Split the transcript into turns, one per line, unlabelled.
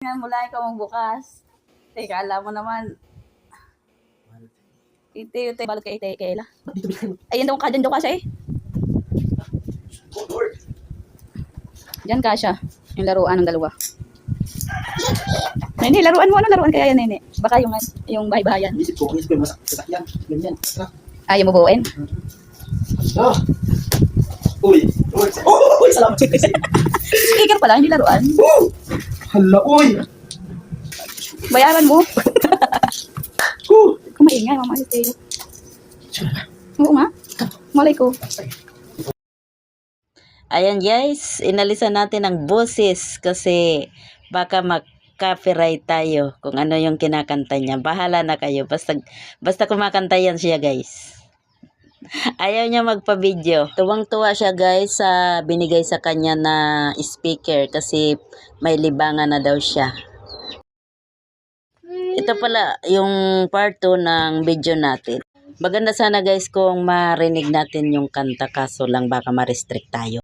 Nga mula ikaw magbukas. Teka, alam mo naman. Ite, balot kay ite, kaila. Ayun daw ka, dyan daw ka siya eh. Diyan ka siya. Yung laruan ng dalawa. Nene, laruan mo. Ano laruan kaya yan, Nene? Baka yung bahay-bahayan.
Isip ko yung masakyan. Ganyan.
Ayaw mo buuin?
Ah! Uy! Uy! Salamat.
Sticker pala, hindi laruan.
Hala, uy!
Bayaran mo. Kumaingay, mama. Oo nga. Malay ko.
Ayan guys, inalisan natin ang boses kasi baka mag-copyright tayo kung ano yung kinakanta niya. Bahala na kayo. Basta kumakanta yan siya guys. Ayaw niya magpa-video. Tuwang-tuwa siya guys sa binigay sa kanya na speaker kasi may libangan na daw siya. Ito pala yung part 2 ng video natin. Maganda sana guys kung marinig natin yung kanta kaso lang baka ma-restrict tayo.